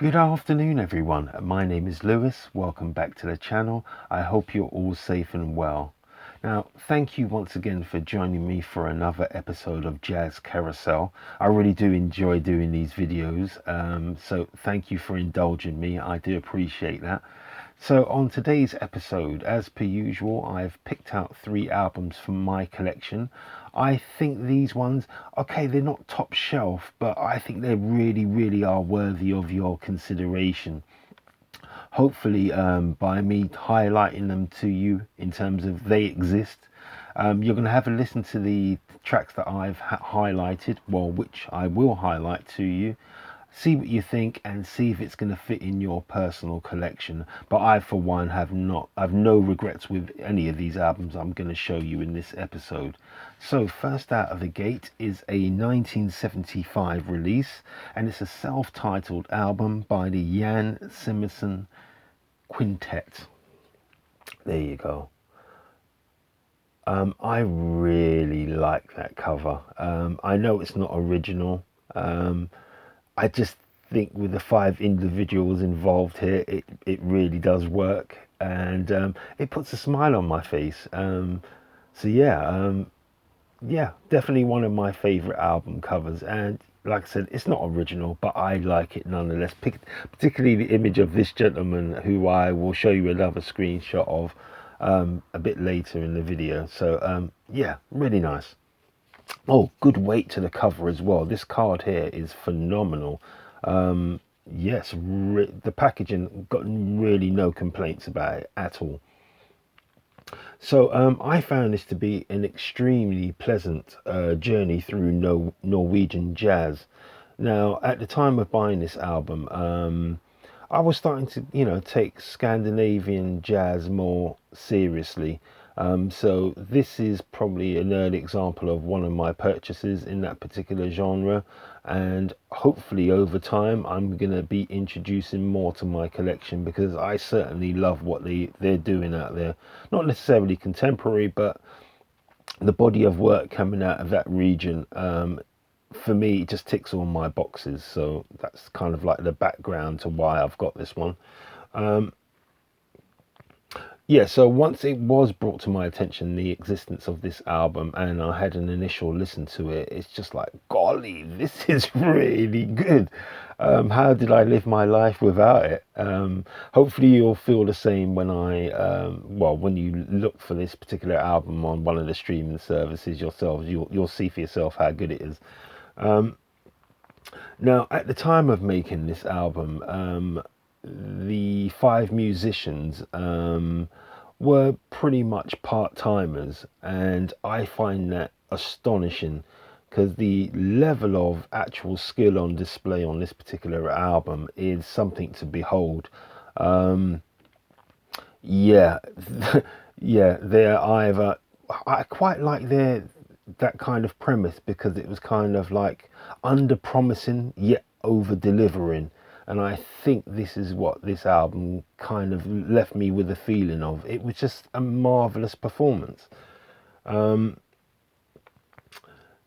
Good afternoon everyone, my name is Lewis, welcome back to the channel. I hope you're all safe and well. Now, thank you once again for joining me for another episode of Jazz Carousel. I really do enjoy doing these videos, so thank you for indulging me, I do appreciate that. So on today's episode, as per usual, I've picked out 3 albums from my collection. I think these ones, okay, they're not top shelf, but I think they really are worthy of your consideration. Hopefully, by me highlighting them to you in terms of they exist, you're going to have a listen to the tracks that I've highlighted, well, which I will highlight to you. See what you think and see if it's going to fit in your personal collection. But I, for one, have no regrets with any of these albums I'm going to show you in this episode. So first out of the gate is a 1975 release, and it's a self-titled album by the Jan Simonson Quintet. There you go. I really like that cover. I know it's not original. I just think with the 5 individuals involved here, it really does work, and it puts a smile on my face. So yeah, definitely one of my favorite album covers. And like I said, it's not original, but I like it nonetheless. Particularly the image of this gentleman, who I will show you another screenshot of a bit later in the video. So yeah, really nice. Oh, good weight to the cover as well. This card here is phenomenal. Yes, the packaging, got really no complaints about it at all. So I found this to be an extremely pleasant journey through Norwegian jazz. Now, at the time of buying this album, I was starting to, take Scandinavian jazz more seriously. So this is probably an early example of one of my purchases in that particular genre, and hopefully over time I'm going to be introducing more to my collection, because I certainly love what they're doing out there. Not necessarily contemporary, but the body of work coming out of that region, for me, it just ticks all my boxes. So that's kind of like the background to why I've got this one. Yeah, so once it was brought to my attention, the existence of this album, and I had an initial listen to it, it's just like, golly, this is really good. How did I live my life without it? Hopefully you'll feel the same when when you look for this particular album on one of the streaming services yourselves. You'll see for yourself how good it is. Now, at the time of making this album, the 5 musicians were pretty much part-timers, and I find that astonishing, because the level of actual skill on display on this particular album is something to behold. Yeah, yeah, they're either, I quite like that kind of premise, because it was kind of like under promising yet over delivering. And I think this is what this album kind of left me with a feeling of. It was just a marvelous performance.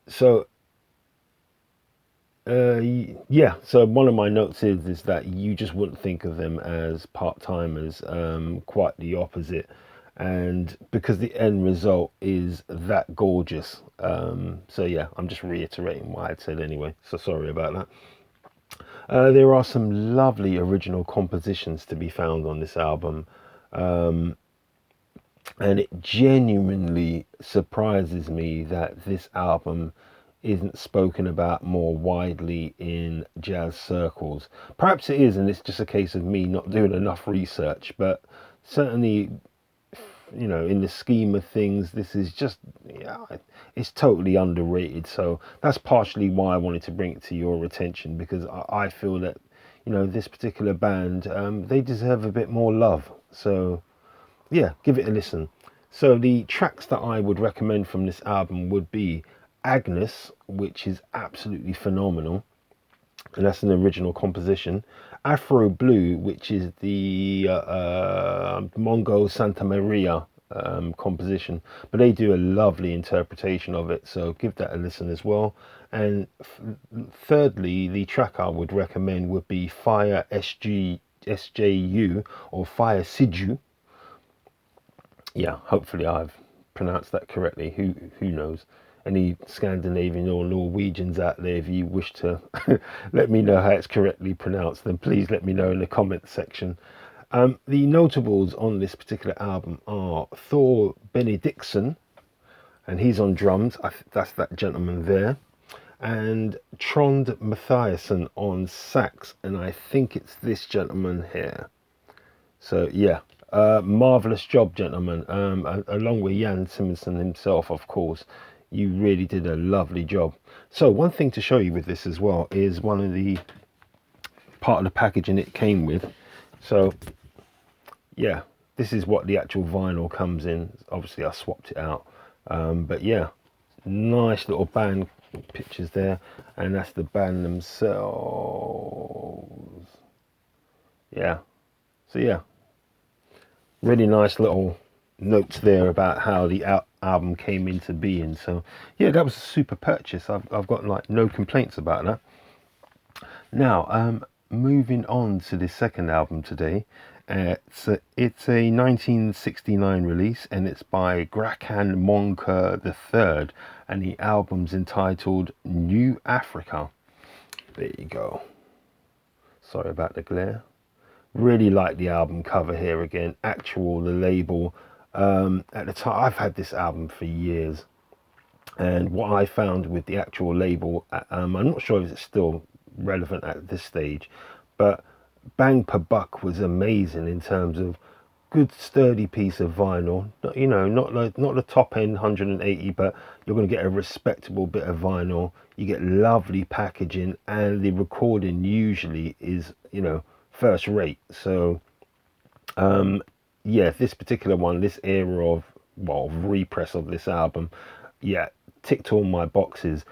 So yeah, so one of my notes is that you just wouldn't think of them as part-timers, quite the opposite. And because the end result is that gorgeous, so yeah, I'm just reiterating what I'd said anyway, so sorry about that. There are some lovely original compositions to be found on this album, and it genuinely surprises me that this album isn't spoken about more widely in jazz circles. Perhaps it is, and it's just a case of me not doing enough research, but certainly, in the scheme of things, this is just, yeah, it's totally underrated. So that's partially why I wanted to bring it to your attention, because I feel that, this particular band, they deserve a bit more love. So yeah, give it a listen. So the tracks that I would recommend from this album would be Agnes, which is absolutely phenomenal, and that's an original composition. Afro Blue, which is the Mongo Santa Maria composition, but they do a lovely interpretation of it, so give that a listen as well. And thirdly, the track I would recommend would be Fire SJU or Fire Siju. Yeah, hopefully I've pronounced that correctly. Who knows? Any Scandinavian or Norwegians out there, if you wish to let me know how it's correctly pronounced, then please let me know in the comment section. The notables on this particular album are Thor Benediktsson, and he's on drums. That's that gentleman there. And Trond Mathiasson on sax, and I think it's this gentleman here. So yeah, marvelous job, gentlemen. Along with Jan Simonson himself, of course, you really did a lovely job. So one thing to show you with this as well is one of the part of the packaging it came with. So yeah, this is what the actual vinyl comes in. Obviously I swapped it out, but yeah, nice little band pictures there, and that's the band themselves. Yeah, so yeah, really nice little notes there about how the album came into being. So yeah, that was a super purchase. I've got like no complaints about that. Now moving on to the second album today. It's a 1969 release, and it's by Grakan Monker III, and the album's entitled New Africa. There you go. Sorry about the glare. Really like the album cover here again. Actual, the label. At the time, I've had this album for years, and what I found with the actual label, I'm not sure if it's still relevant at this stage, but bang per buck was amazing in terms of good sturdy piece of vinyl. You know, not the top end 180, but you're going to get a respectable bit of vinyl. You get lovely packaging, and the recording usually is, you know, first rate. So yeah, this particular one, this era of, well, repress of this album, yeah, ticked all my boxes.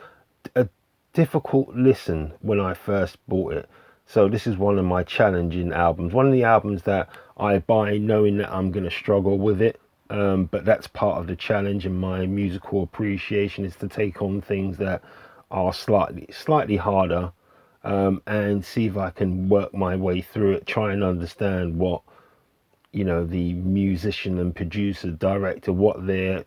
A difficult listen when I first bought it. So this is one of my challenging albums. One of the albums that I buy knowing that I'm going to struggle with it. But that's part of the challenge, and my musical appreciation is to take on things that are slightly harder, and see if I can work my way through it, try and understand what, you know, the musician and producer, director, what their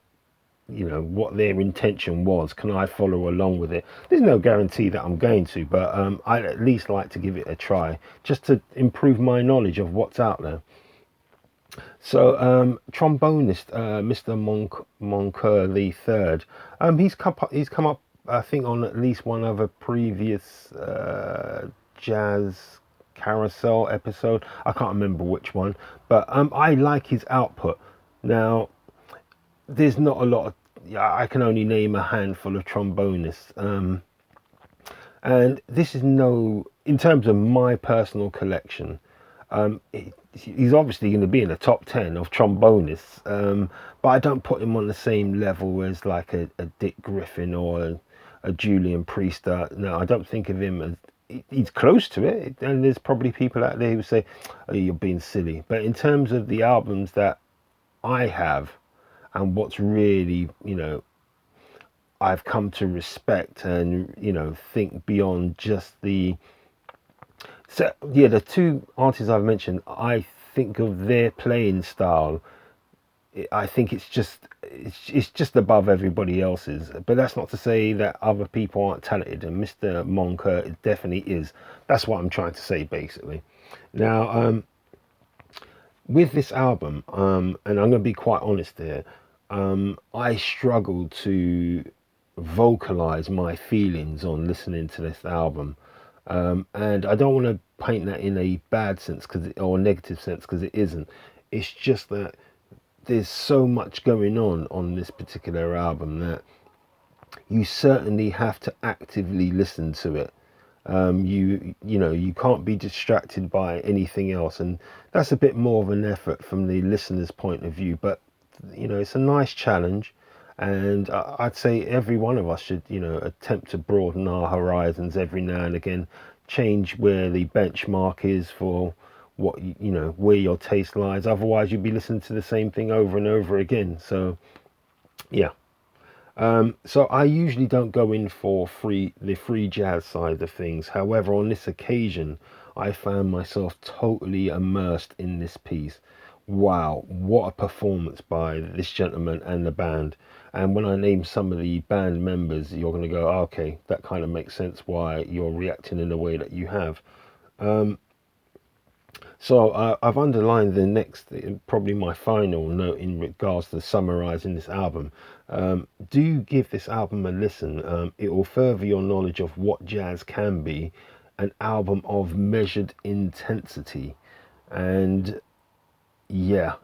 intention was. Can I follow along with it? There's no guarantee that I'm going to, but I'd at least like to give it a try, just to improve my knowledge of what's out there. So trombonist Mr. Monker the third, he's come up, I think, on at least one other previous jazz carousel episode. I can't remember which one, but I like his output. Now, there's not a lot of, I can only name a handful of trombonists, and this is in terms of my personal collection, he's obviously going to be in the top 10 of trombonists, but I don't put him on the same level as like a Dick Griffin or a Julian Priester. No, I don't think of him as, he's close to it, and there's probably people out there who say, oh, you're being silly. But in terms of the albums that I have, and what's really, you know, I've come to respect and, you know, think beyond just the, so yeah, the two artists I've mentioned, I think of their playing style, I think it's just above everybody else's. But that's not to say that other people aren't talented, and Mr. Monker definitely is. That's what I'm trying to say, basically. Now, with this album, and I'm going to be quite honest here, I struggled to vocalize my feelings on listening to this album, and I don't want to paint that in a bad sense or negative sense, because it isn't. It's just that there's so much going on this particular album that you certainly have to actively listen to it. You know, you can't be distracted by anything else, and that's a bit more of an effort from the listener's point of view. But you know, it's a nice challenge, and I'd say every one of us should, you know, attempt to broaden our horizons every now and again, change where the benchmark is for what you know, where your taste lies. Otherwise, you'd be listening to the same thing over and over again. So yeah. So I usually don't go in for the free jazz side of things. However, on this occasion, I found myself totally immersed in this piece. Wow, what a performance by this gentleman and the band. And when I name some of the band members, you're going to go, "Oh, okay, that kind of makes sense why you're reacting in the way that you have." So I've underlined the next, probably my final note in regards to summarizing this album. Do give this album a listen. It will further your knowledge of what jazz can be, an album of measured intensity. And yeah,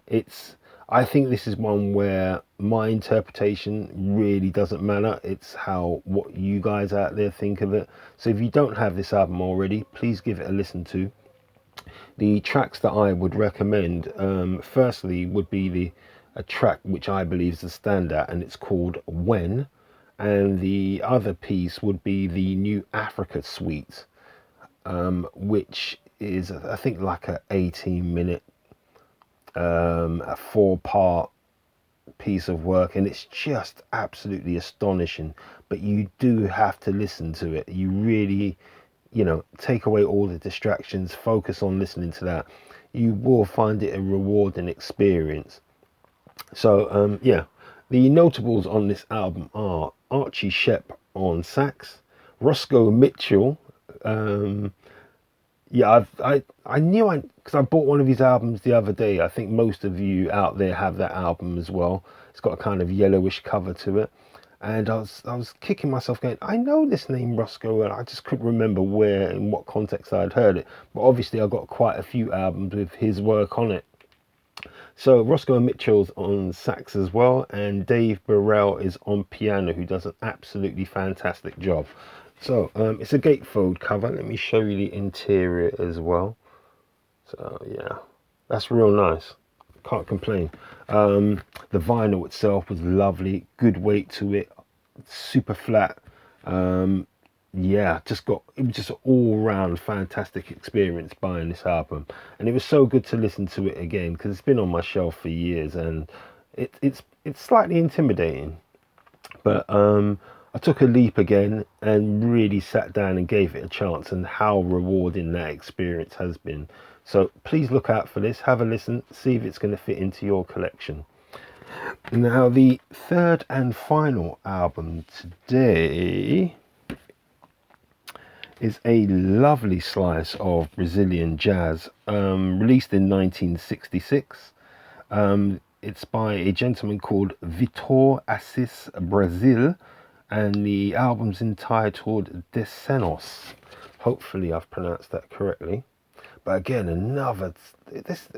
I think this is one where my interpretation really doesn't matter. It's how what you guys out there think of it. So if you don't have this album already, please give it a listen to. The tracks that I would recommend, firstly, would be a track which I believe is a standout, and it's called When. And the other piece would be the New Africa Suite, which is, I think, like a 18-minute, a 4-part piece of work, and it's just absolutely astonishing. But you do have to listen to it. You really, take away all the distractions, focus on listening to that. You will find it a rewarding experience. So yeah, the notables on this album are Archie Shepp on sax, Roscoe Mitchell. Yeah, I knew because I bought one of his albums the other day. I think most of you out there have that album as well. It's got a kind of yellowish cover to it. And I was kicking myself going, I know this name Roscoe, and I just couldn't remember where, in what context I'd heard it. But obviously I got quite a few albums with his work on it. So Roscoe Mitchell's on sax as well, and Dave Burrell is on piano, who does an absolutely fantastic job. So it's a gatefold cover. Let me show you the interior as well. So yeah, that's real nice. Can't complain. The vinyl itself was lovely, good weight to it, super flat. Yeah, it was just an all-round fantastic experience buying this album, and it was so good to listen to it again because it's been on my shelf for years, and it's slightly intimidating, but I took a leap again and really sat down and gave it a chance, and how rewarding that experience has been. So please look out for this, have a listen, see if it's going to fit into your collection. Now, the third and final album today is a lovely slice of Brazilian jazz, released in 1966. It's by a gentleman called Vitor Assis Brasil, and the album's entitled Decenos. Hopefully I've pronounced that correctly. But again, this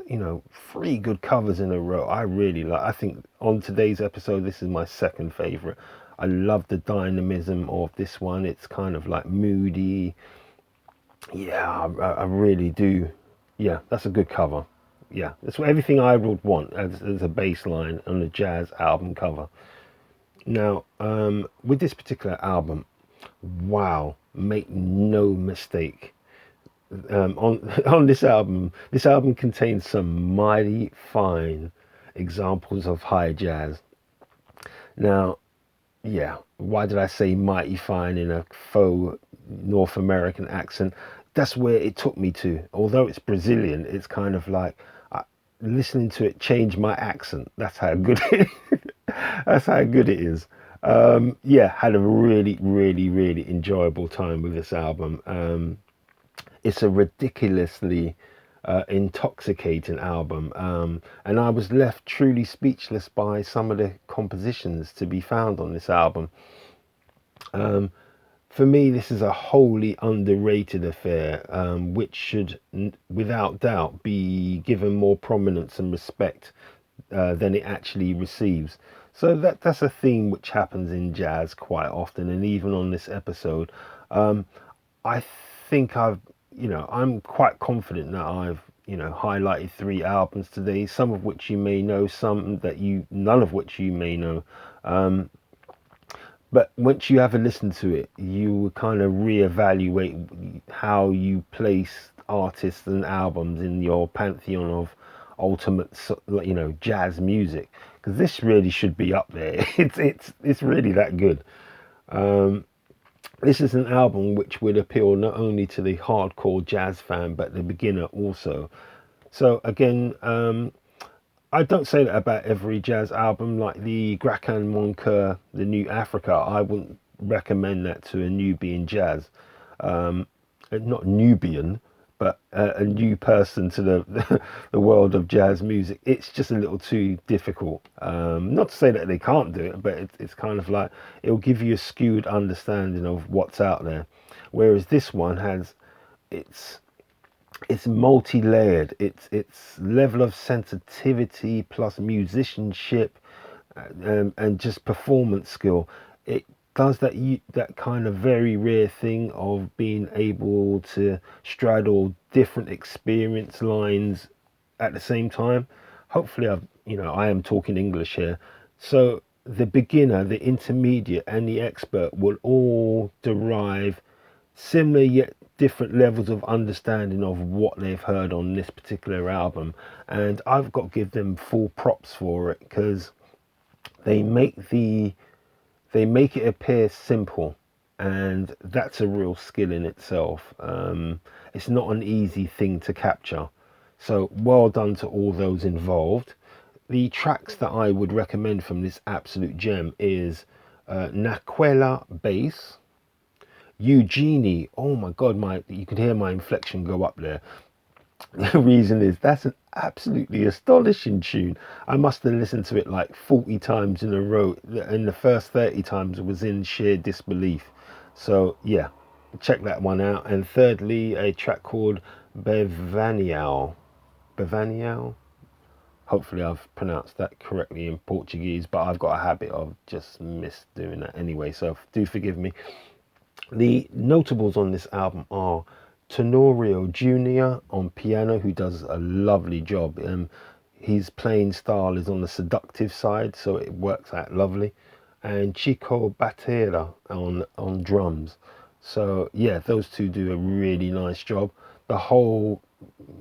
3 good covers in a row. I really like. I think on today's episode, this is my second favorite. I love the dynamism of this one. It's kind of like moody. Yeah, I really do. Yeah, that's a good cover. Yeah, that's everything I would want as a bass line on a jazz album cover. Now, with this particular album, wow, make no mistake. On this album contains some mighty fine examples of high jazz. Now, yeah, why did I say mighty fine in a faux North American accent? That's where it took me to. Although it's Brazilian, it's kind of like listening to it changed my accent. That's how good it is. That's how good it is. Yeah, had a really, really, really enjoyable time with this album. It's a ridiculously intoxicating album, and I was left truly speechless by some of the compositions to be found on this album. For me, this is a wholly underrated affair, which should, without doubt, be given more prominence and respect than it actually receives. So that's a theme which happens in jazz quite often, and even on this episode, I think I'm quite confident that I've highlighted 3 albums today, some of which you may know, none of which you may know. But once you have a listen to it, you will kind of reevaluate how you place artists and albums in your pantheon of ultimate, jazz music, because this really should be up there. It's really that good. This is an album which would appeal not only to the hardcore jazz fan but the beginner also. So again, I don't say that about every jazz album, like the Grakan Monker, the New Africa. I wouldn't recommend that to a newbie in jazz. Not Nubian, but a new person to the the world of jazz music. It's just a little too difficult. Not to say that they can't do it, but it's kind of like it'll give you a skewed understanding of what's out there. Whereas this one has its it's multi-layered. Its level of sensitivity plus musicianship and just performance skill. It does that kind of very rare thing of being able to straddle different experience lines at the same time. Hopefully, I am talking English here. So the beginner, the intermediate, and the expert will all derive similar yet different levels of understanding of what they've heard on this particular album, and I've got to give them full props for it, because they make it appear simple, and that's a real skill in itself. It's not an easy thing to capture, so well done to all those involved. The tracks that I would recommend from this absolute gem is Naquela Bass, Eugenie. Oh my god, you can hear my inflection go up there. The reason is that's an absolutely astonishing tune. I must have listened to it like 40 times in a row, and the first 30 times was in sheer disbelief. So yeah, check that one out. And thirdly, a track called Bevanial. Bevanial? Hopefully I've pronounced that correctly in Portuguese, but I've got a habit of just misdoing that anyway, so do forgive me. The notables on this album are Tenorio Jr. on piano, who does a lovely job. His playing style is on the seductive side, so it works out lovely. And Chico Batera on drums. So yeah, those two do a really nice job. The whole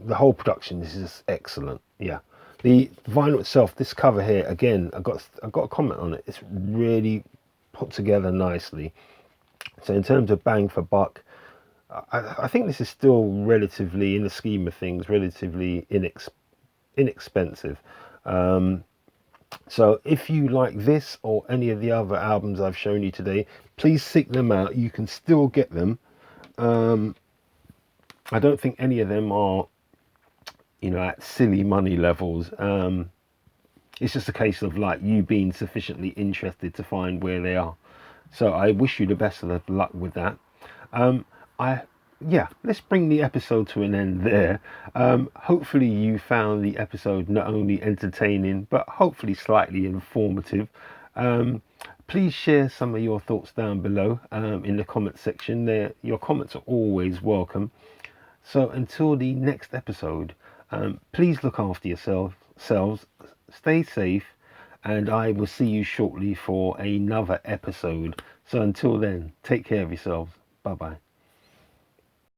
production is just excellent. Yeah. The vinyl itself, this cover here, again, I got a comment on it. It's really put together nicely. So in terms of bang for buck, I think this is still relatively, in the scheme of things, relatively inexpensive. So if you like this or any of the other albums I've shown you today, please seek them out. You can still get them. I don't think any of them are, at silly money levels. It's just a case of like you being sufficiently interested to find where they are. So I wish you the best of luck with that. Let's bring the episode to an end there. Hopefully you found the episode not only entertaining, but hopefully slightly informative. Please share some of your thoughts down below in the comment section there. Your comments are always welcome. So until the next episode, please look after yourselves, stay safe, and I will see you shortly for another episode. So until then, take care of yourselves. Bye bye.